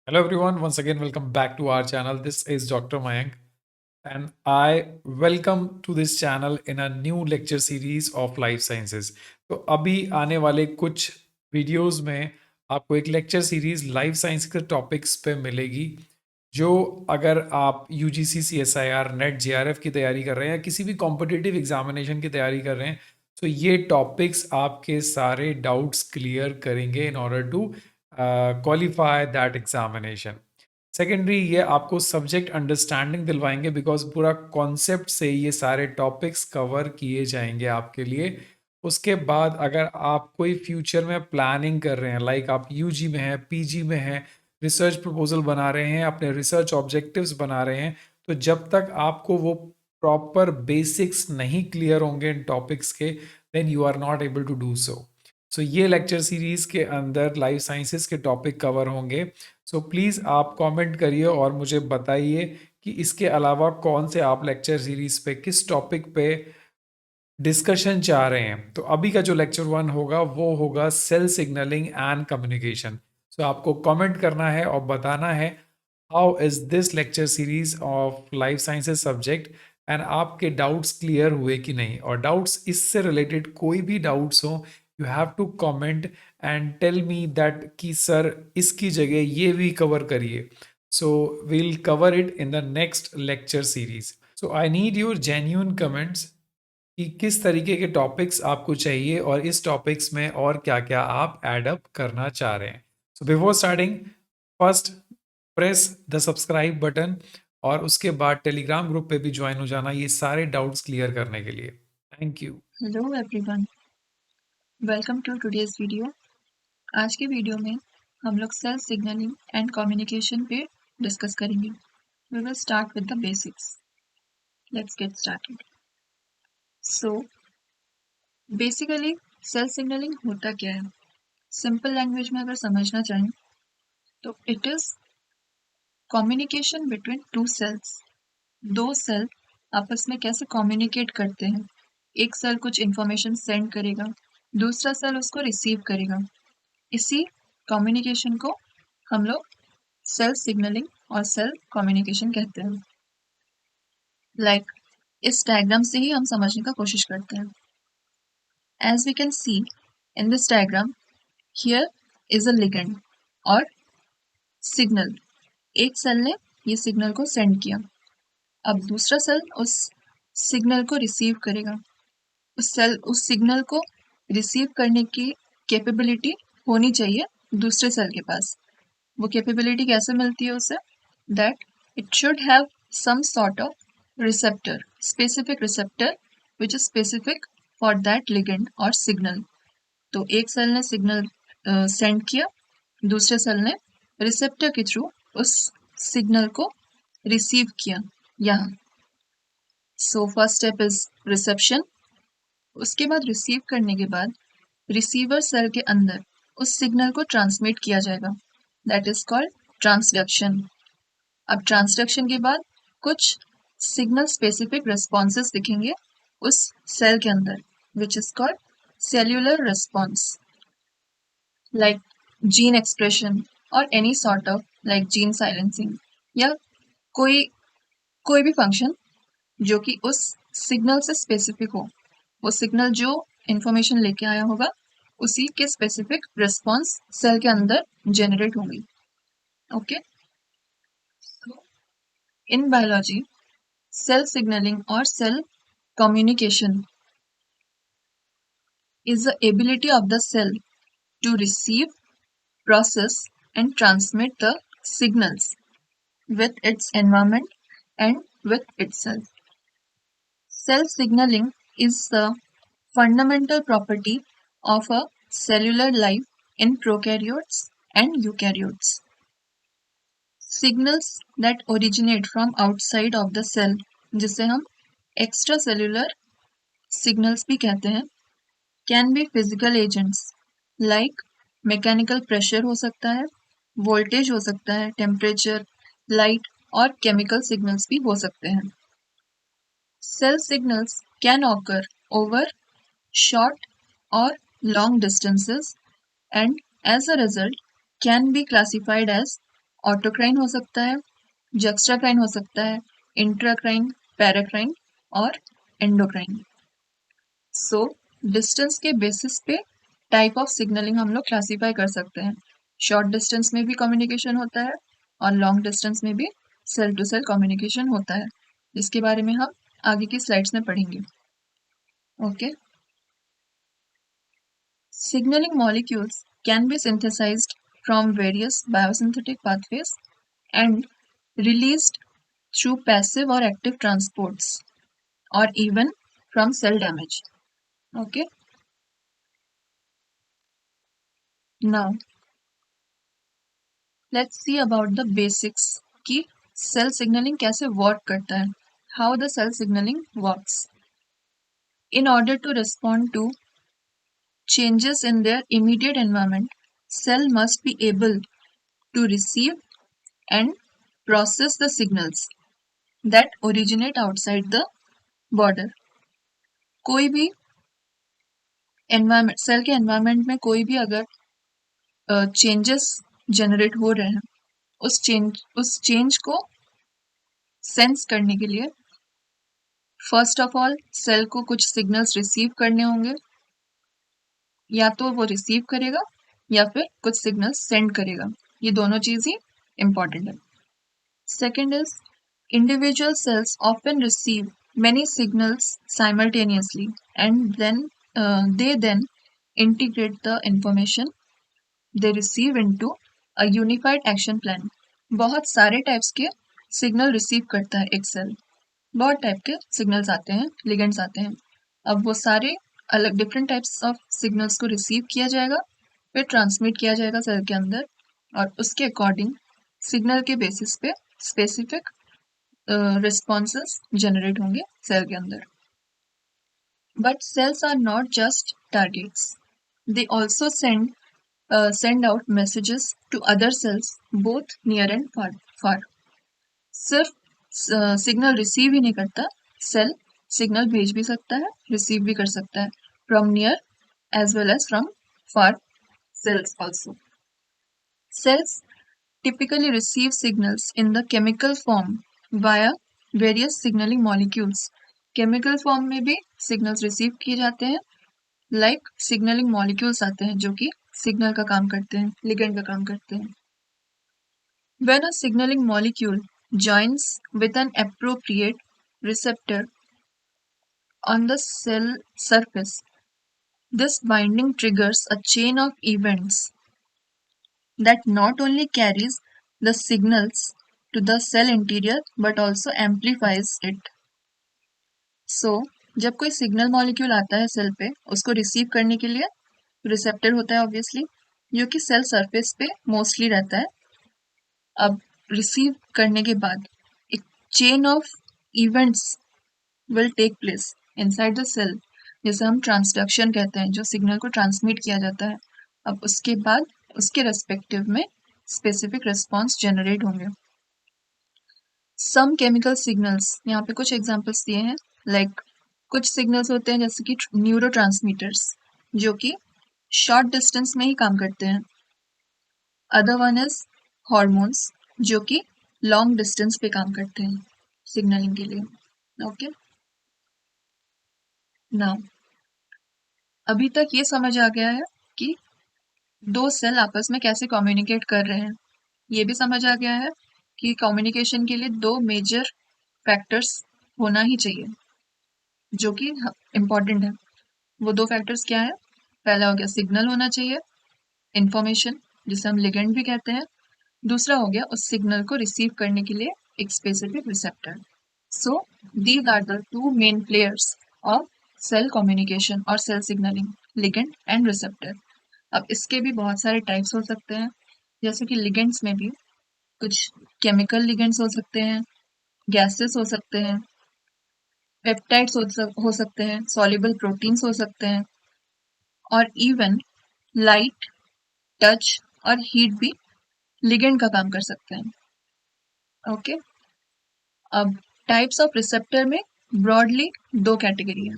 Hello everyone, once again welcome back to our channel. This is Dr. Mayank and I welcome to this channel in a new lecture series of life sciences. तो अभी आने वाले कुछ videos में आपको एक lecture series life science के topics पे मिलेगी जो अगर आप यूजीसी सीएसआईआर नेट जेआरएफ की तैयारी कर रहे हैं या किसी भी कॉम्पिटिटिव एग्जामिनेशन की तैयारी कर रहे हैं तो ये टॉपिक्स आपके सारे डाउट्स क्लियर करेंगे in order to qualify that examination. Secondary ये आपको सब्जेक्ट अंडरस्टैंडिंग दिलवाएंगे बिकॉज पूरा कॉन्सेप्ट से ये सारे टॉपिक्स कवर किए जाएंगे आपके लिए। उसके बाद अगर आप कोई फ्यूचर में प्लानिंग कर रहे हैं लाइक आप यूजी में हैं पीजी में हैं रिसर्च प्रपोजल बना रहे हैं अपने रिसर्च ऑब्जेक्टिव्स बना रहे हैं तो जब तक आपको वो प्रॉपर बेसिक्स नहीं क्लियर होंगे इन टॉपिक्स के then you are not able to do so ये लेक्चर सीरीज के अंदर लाइफ साइंसेस के टॉपिक कवर होंगे। सो प्लीज़ आप कमेंट करिए और मुझे बताइए कि इसके अलावा कौन से आप लेक्चर सीरीज पे किस टॉपिक पे डिस्कशन चाह रहे हैं। तो अभी का जो लेक्चर 1 होगा वो होगा सेल सिग्नलिंग एंड कम्युनिकेशन। सो आपको कमेंट करना है और बताना है how is this lecture series of life sciences subject and आपके डाउट्स क्लियर हुए कि नहीं, और डाउट्स इससे रिलेटेड कोई भी डाउट्स हो you have to comment and tell me that कि सर इसकी जगह ये भी कवर करिए। So we'll cover it in the next lecture series. So I need your genuine comments कि किस तरीके के टॉपिक्स आपको चाहिए और इस टॉपिक्स में और क्या क्या आप ऐड अप करना चाह रहे हैं। So before starting first press the subscribe button और उसके बाद टेलीग्राम ग्रुप पे भी ज्वाइन हो जाना ये सारे डाउट्स क्लियर करने के लिए। Thank you. Hello everyone, welcome to today's video. आज के वीडियो में हम लोग सेल सिग्नलिंग एंड कम्युनिकेशन पे डिस्कस करेंगे। We will start with the basics. Let's get started. So basically cell signaling होता क्या है? सिंपल लैंग्वेज में अगर समझना चाहें तो it is communication between two cells. दो सेल आपस में कैसे कम्युनिकेट करते हैं। एक सेल कुछ इंफॉर्मेशन सेंड करेगा, दूसरा सेल उसको रिसीव करेगा। इसी कम्युनिकेशन को हम लोग सेल सिग्नलिंग और सेल कम्युनिकेशन कहते हैं। लाइक इस डायग्राम से ही हम समझने का कोशिश करते हैं। As we can see in this diagram, here is a ligand और सिग्नल। एक सेल ने ये सिग्नल को सेंड किया, अब दूसरा सेल उस सिग्नल को रिसीव करेगा। उस सिग्नल को रिसीव करने की कैपेबिलिटी होनी चाहिए दूसरे सेल के पास। वो कैपेबिलिटी कैसे मिलती है उसे? That it should have some sort of receptor, specific receptor which is specific for that ligand or signal. तो एक सेल ने सिग्नल सेंड किया, दूसरे सेल ने रिसेप्टर के थ्रू उस सिग्नल को रिसीव किया यहाँ। So first step is reception. उसके बाद रिसीव करने के बाद रिसीवर सेल के अंदर उस सिग्नल को ट्रांसमिट किया जाएगा, दैट इज कॉल्ड ट्रांसडक्शन। अब ट्रांसडक्शन के बाद कुछ सिग्नल स्पेसिफिक रिस्पॉन्सेस दिखेंगे उस सेल के अंदर, which is called cellular response, like gene expression और any sort of like gene silencing या कोई कोई भी फंक्शन जो कि उस सिग्नल से स्पेसिफिक हो। वो सिग्नल जो इंफॉर्मेशन लेके आया होगा उसी के स्पेसिफिक रिस्पॉन्स सेल के अंदर जनरेट होंगी। Okay, in biology cell signaling or cell communication is the ability of the cell to receive, process, and transmit the signals with its environment and with itself. Cell signaling is the fundamental property of a cellular life in prokaryotes and eukaryotes. Signals that originate from outside of the cell, जिसे हम extracellular signals भी कहते हैं, can be physical agents like mechanical pressure हो सकता है, voltage हो सकता है, टेम्परेचर, लाइट और केमिकल सिग्नल्स भी हो सकते हैं। Cell signals can occur over short और long distances and as a result can be classified as autocrine हो सकता है, जक्स्ट्राक्राइन हो सकता है, इंट्राक्राइन, पैराक्राइन और एंडोक्राइन। सो डिस्टेंस के बेसिस पे टाइप ऑफ सिग्नलिंग हम लोग क्लासीफाई कर सकते हैं। शॉर्ट डिस्टेंस में भी कम्युनिकेशन होता है और लॉन्ग डिस्टेंस में भी सेल टू सेल कम्युनिकेशन होता है, जिसके बारे में हम आगे की स्लाइड्स में पढ़ेंगे। Okay, signaling molecules can be synthesized from various biosynthetic pathways and released through passive or active transports or even from cell damage. Okay, now let's see about the basics कि cell signaling कैसे work करता है, how the cell signaling works. In order to respond to changes in their immediate environment, cell must be able to receive and process the signals that originate outside the border. कोई भी environment, cell के environment में कोई भी अगर changes generate हो रहे हैं, उस चेंज को सेंस करने के लिए फर्स्ट ऑफ ऑल सेल को कुछ सिग्नल्स रिसीव करने होंगे, या तो वो रिसीव करेगा या फिर कुछ सिग्नल्स सेंड करेगा। ये दोनों चीज ही इंपॉर्टेंट है। Second is individual cells often receive many signals simultaneously and then they then integrate the information they receive into a unified action plan. बहुत सारे टाइप्स के सिग्नल रिसीव करता है एक सेल, बहुत टाइप के सिग्नल्स आते हैं, लिगेंड्स आते हैं। अब वो सारे अलग डिफरेंट टाइप्स ऑफ सिग्नल्स को रिसीव किया जाएगा, फिर ट्रांसमिट किया जाएगा सेल के अंदर, और उसके अकॉर्डिंग सिग्नल के बेसिस पे स्पेसिफिक रिस्पॉन्सेस जनरेट होंगे सेल के अंदर। But cells are not just targets, they also send out messages to other cells both near and far. सिर्फ सिग्नल रिसीव ही नहीं करता, सेल सिग्नल भेज भी सकता है, रिसीव भी कर सकता है from near as well as from far cells also. Cells typically receive signals in the chemical form via various signaling molecules. Chemical form में भी signals receive किए जाते हैं, like signaling molecules आते हैं जो कि signal का काम करते हैं, ligand का काम करते हैं. When a signaling molecule joins with an appropriate receptor on the cell surface, this binding triggers a chain of events that not only carries the signals to the cell interior but also amplifies it. So, जब कोई signal molecule आता है cell पे, उसको receive करने के लिए receptor होता है ऑब्वियसली, जो कि सेल सरफेस पे मोस्टली रहता है। अब रिसीव करने के बाद एक chain of events will take place inside the cell, जैसे हम ट्रांसडक्शन कहते हैं, जो सिग्नल को ट्रांसमिट किया जाता है। अब उसके बाद उसके रेस्पेक्टिव में स्पेसिफिक रिस्पॉन्स जनरेट होंगे। सम केमिकल सिग्नल्स, यहाँ पे कुछ एग्जांपल्स दिए हैं, लाइक कुछ सिग्नल्स होते हैं जैसे कि न्यूरोट्रांसमीटर्स, जो कि शॉर्ट डिस्टेंस में ही काम करते हैं। अदर वन इज हॉर्मोन्स, जो कि लॉन्ग डिस्टेंस पे काम करते हैं सिग्नलिंग के लिए। ओके, नाउ अभी तक ये समझ आ गया है कि दो सेल आपस में कैसे कम्युनिकेट कर रहे हैं। ये भी समझ आ गया है कि कम्युनिकेशन के लिए दो मेजर फैक्टर्स होना ही चाहिए, जो कि इम्पॉर्टेंट है। वो दो फैक्टर्स क्या है? पहला हो गया सिग्नल होना चाहिए, इंफॉर्मेशन, जिसे हम लिगेंड भी कहते हैं। दूसरा हो गया उस सिग्नल को रिसीव करने के लिए एक specific receptor. So these are the two main players of cell communication और cell signalling, ligand and receptor. अब इसके भी बहुत सारे टाइप्स हो सकते हैं, जैसे कि लिगेंड्स में भी कुछ केमिकल लिगेंड्स हो सकते हैं, गैसेस हो सकते हैं, पेप्टाइड्स हो सकते हैं, सॉल्युबल प्रोटीन्स हो सकते हैं, और इवन लाइट, टच और हीट भी लिगेंड का काम कर सकते हैं। ओके, अब टाइप्स ऑफ रिसेप्टर में ब्रॉडली दो कैटेगरी है।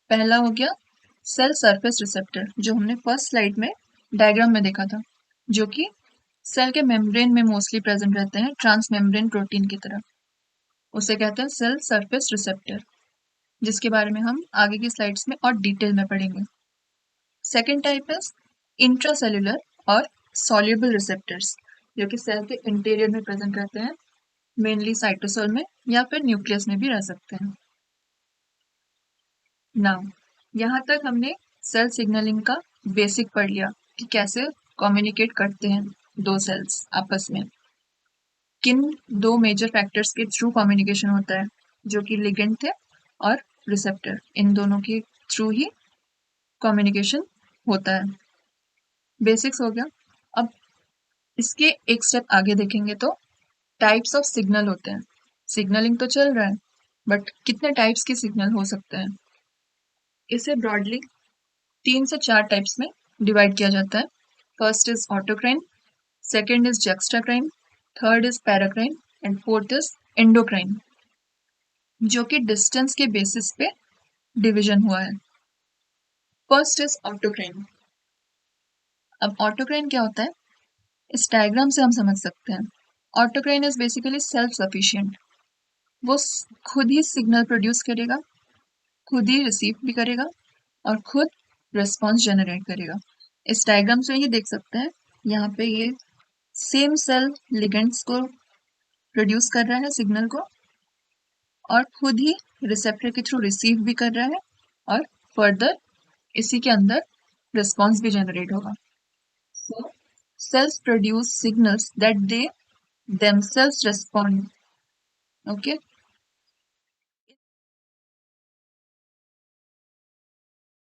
पहला हो गया सेल सरफेस रिसेप्टर, जो हमने फर्स्ट स्लाइड में डायग्राम में देखा था, जो कि सेल के मेम्ब्रेन में मोस्टली प्रेजेंट रहते हैं ट्रांस मेम्ब्रेन प्रोटीन की तरह। उसे कहते हैं सेल सरफेस रिसेप्टर, जिसके बारे में हम आगे की स्लाइड्स में और डिटेल में पढ़ेंगे। सेकेंड टाइप इज इंट्रासेल्युलर और सॉल्युबल रिसेप्टर्स, जो कि सेल के इंटीरियर में प्रेजेंट रहते हैं, मेनली साइटोसोल में या फिर न्यूक्लियस में भी रह सकते हैं। नाउ यहाँ तक हमने सेल सिग्नलिंग का बेसिक पढ़ लिया कि कैसे कम्युनिकेट करते हैं दो सेल्स आपस में, किन दो मेजर फैक्टर्स के थ्रू कम्युनिकेशन होता है, जो कि लिगेंड थे और रिसेप्टर, इन दोनों के थ्रू ही कम्युनिकेशन होता है। बेसिक्स हो गया। अब इसके एक स्टेप आगे देखेंगे तो टाइप्स ऑफ सिग्नल होते हैं। सिग्नलिंग तो चल रहा है, बट कितने टाइप्स के सिग्नल हो सकते हैं? इसे ब्रॉडली 3 से 4 टाइप्स में डिवाइड किया जाता है। First is autocrine, second is juxtacrine, third is paracrine and fourth is endocrine, जो कि डिस्टेंस के बेसिस पे डिवीजन हुआ है। First is autocrine. अब ऑटोक्राइन क्या होता है, इस डायग्राम से हम समझ सकते हैं। Autocrine is basically self sufficient. वो खुद ही सिग्नल प्रोड्यूस करेगा, खुद ही रिसीव भी करेगा और खुद रिस्पॉन्स जनरेट करेगा। इस डायग्राम से ये देख सकते हैं, यहाँ पे ये सेम सेल लिगेंड्स को प्रोड्यूस कर रहा है सिग्नल को, और खुद ही रिसेप्टर के थ्रू रिसीव भी कर रहा है, और फर्दर इसी के अंदर रिस्पॉन्स भी जनरेट होगा। सो cells produce signals that they themselves respond, okay,